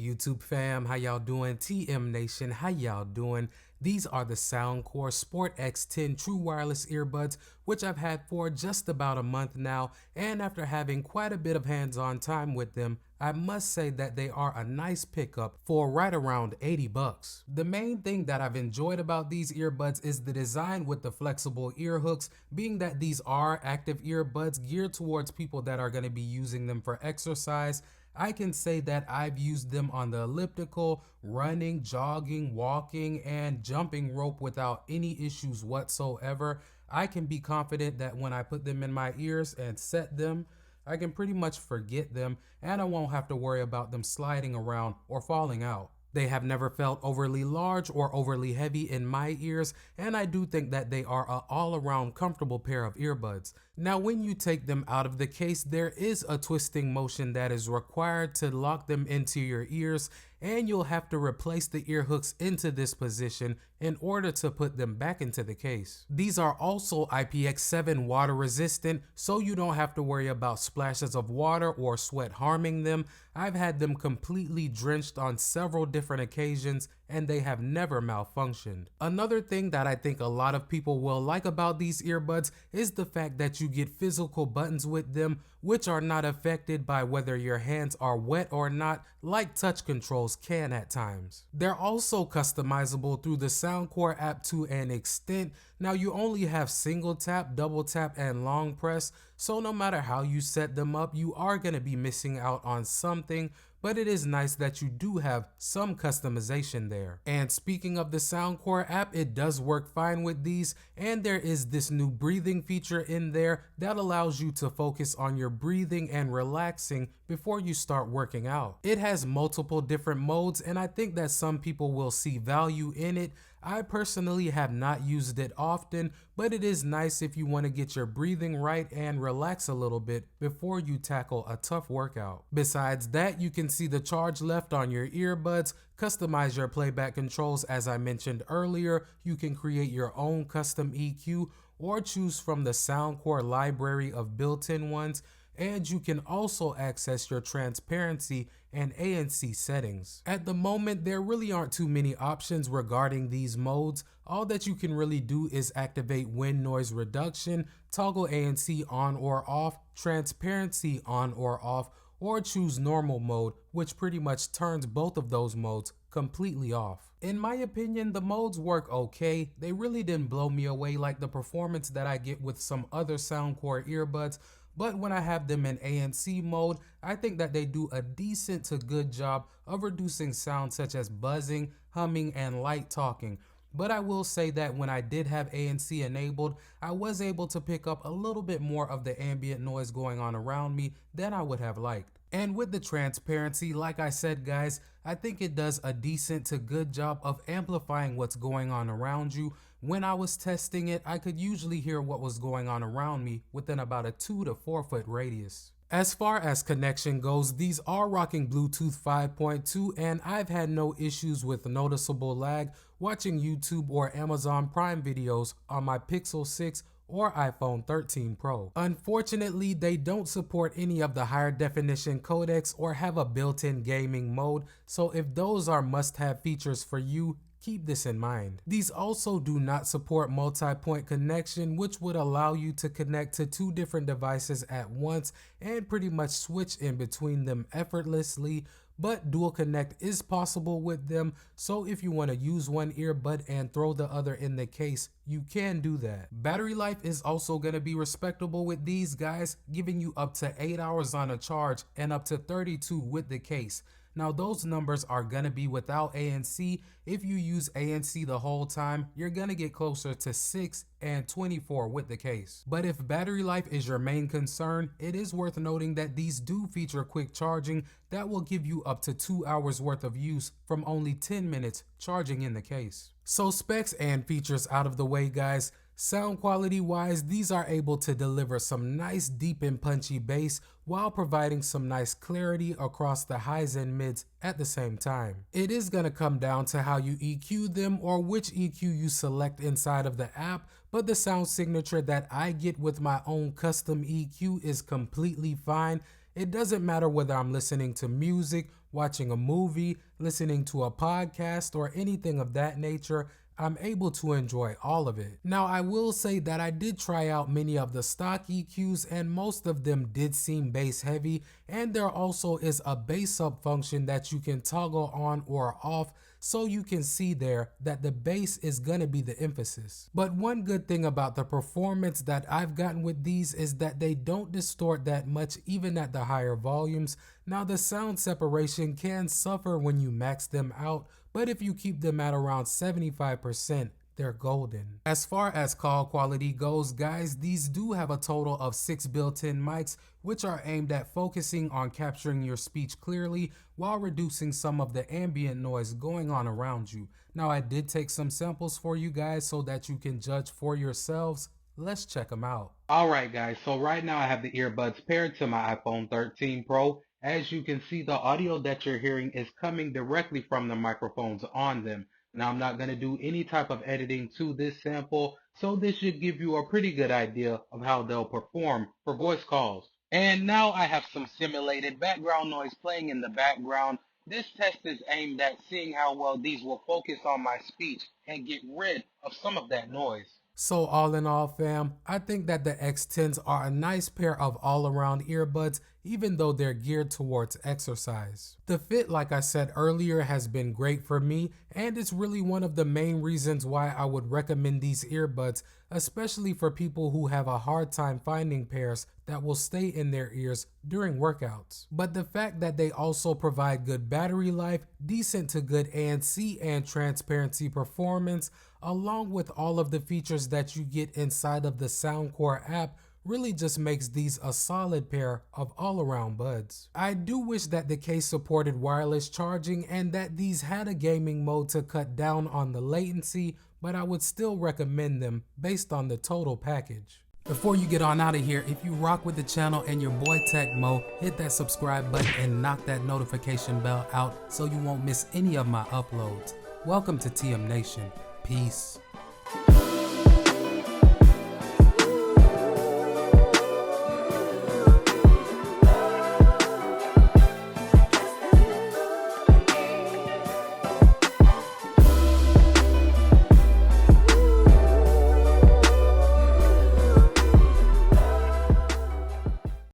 YouTube fam? How y'all doing? TM Nation, how y'all doing? These are the Soundcore Sport X10 True Wireless Earbuds, which I've had for just about a month now, and after having quite a bit of hands-on time with them, I must say that they are a nice pickup for right around 80 bucks. The main thing that I've enjoyed about these earbuds is the design with the flexible ear hooks, being that these are active earbuds geared towards people that are going to be using them for exercise. I can say that I've used them on the elliptical, running, jogging, walking, and jumping rope without any issues whatsoever. I can be confident that when I put them in my ears and set them, I can pretty much forget them and I won't have to worry about them sliding around or falling out. They have never felt overly large or overly heavy in my ears, and I do think that they are an all-around comfortable pair of earbuds. Now, when you take them out of the case, there is a twisting motion that is required to lock them into your ears, and you'll have to replace the ear hooks into this position in order to put them back into the case. These are also IPX7 water resistant, so you don't have to worry about splashes of water or sweat harming them. I've had them completely drenched on several different occasions and they have never malfunctioned. Another thing that I think a lot of people will like about these earbuds is the fact that you get physical buttons with them, which are not affected by whether your hands are wet or not, like touch controls can at times. They're also customizable through the Soundcore app to an extent. Now you only have single tap, double tap, and long press, so no matter how you set them up, you are going to be missing out on something, but it is nice that you do have some customization there. And speaking of the Soundcore app, it does work fine with these, and there is this new breathing feature in there that allows you to focus on your breathing and relaxing before you start working out. It has multiple different modes, and I think that some people will see value in it. I personally have not used it often, but it is nice if you want to get your breathing right and relax a little bit before you tackle a tough workout. Besides that, you can see the charge left on your earbuds, customize your playback controls as I mentioned earlier, you can create your own custom EQ or choose from the Soundcore library of built-in ones, and you can also access your transparency and ANC settings. At the moment, there really aren't too many options regarding these modes. All that you can really do is activate wind noise reduction, toggle ANC on or off, transparency on or off, or choose normal mode, which pretty much turns both of those modes completely off. In my opinion, the modes work okay. They really didn't blow me away like the performance that I get with some other Soundcore earbuds, but when I have them in ANC mode, I think that they do a decent to good job of reducing sounds such as buzzing, humming, and light talking. But I will say that when I did have ANC enabled, I was able to pick up a little bit more of the ambient noise going on around me than I would have liked. And with the transparency, like I said guys, I think it does a decent to good job of amplifying what's going on around you. When I was testing it, I could usually hear what was going on around me within about a 2 to 4 foot radius. As far as connection goes, these are rocking Bluetooth 5.2 and I've had no issues with noticeable lag watching YouTube or Amazon Prime videos on my Pixel 6 or iPhone 13 Pro. Unfortunately, they don't support any of the higher definition codecs or have a built-in gaming mode, so if those are must-have features for you, keep this in mind. These also do not support multi-point connection, which would allow you to connect to 2 different devices at once and pretty much switch in between them effortlessly. But dual connect is possible with them, so if you want to use one earbud and throw the other in the case, you can do that. Battery life is also going to be respectable with these guys, giving you up to 8 hours on a charge and up to 32 with the case. Now those numbers are going to be without ANC. If you use ANC the whole time, you're going to get closer to 6 and 24 with the case. But if battery life is your main concern, it is worth noting that these do feature quick charging that will give you up to 2 hours worth of use from only 10 minutes charging in the case. So specs and features out of the way guys, sound quality wise, these are able to deliver some nice deep and punchy bass while providing some nice clarity across the highs and mids at the same time. It is going to come down to how you EQ them or which EQ you select inside of the app, but the sound signature that I get with my own custom EQ is completely fine. It doesn't matter whether I'm listening to music watching a movie, listening to a podcast, or anything of that nature, I'm able to enjoy all of it. Now, I will say that I did try out many of the stock EQs and most of them did seem bass heavy, and there also is a bass up function that you can toggle on or off, so you can see there that the bass is gonna be the emphasis. But one good thing about the performance that I've gotten with these is that they don't distort that much even at the higher volumes. Now, the sound separation can suffer when you max them out, but if you keep them at around 75%, they're golden. As far as call quality goes, guys, these do have a total of 6 built-in mics, which are aimed at focusing on capturing your speech clearly while reducing some of the ambient noise going on around you. Now, I did take some samples for you guys so that you can judge for yourselves. Let's check them out. Alright guys, so right now I have the earbuds paired to my iPhone 13 Pro. As you can see, the audio that you're hearing is coming directly from the microphones on them. Now, I'm not going to do any type of editing to this sample, so this should give you a pretty good idea of how they'll perform for voice calls. And now I have some simulated background noise playing in the background. This test is aimed at seeing how well these will focus on my speech and get rid of some of that noise. So all in all, fam, I think that the X10s are a nice pair of all-around earbuds, even though they're geared towards exercise. The fit, like I said earlier, has been great for me, and it's really one of the main reasons why I would recommend these earbuds, especially for people who have a hard time finding pairs that will stay in their ears during workouts. But the fact that they also provide good battery life, decent to good ANC and transparency performance, along with all of the features that you get inside of the Soundcore app, really just makes these a solid pair of all-around buds. I do wish that the case supported wireless charging and that these had a gaming mode to cut down on the latency, but I would still recommend them based on the total package. Before you get on out of here, if you rock with the channel and your boy Tecmo, hit that subscribe button and knock that notification bell out so you won't miss any of my uploads. Welcome to TM Nation. Peace.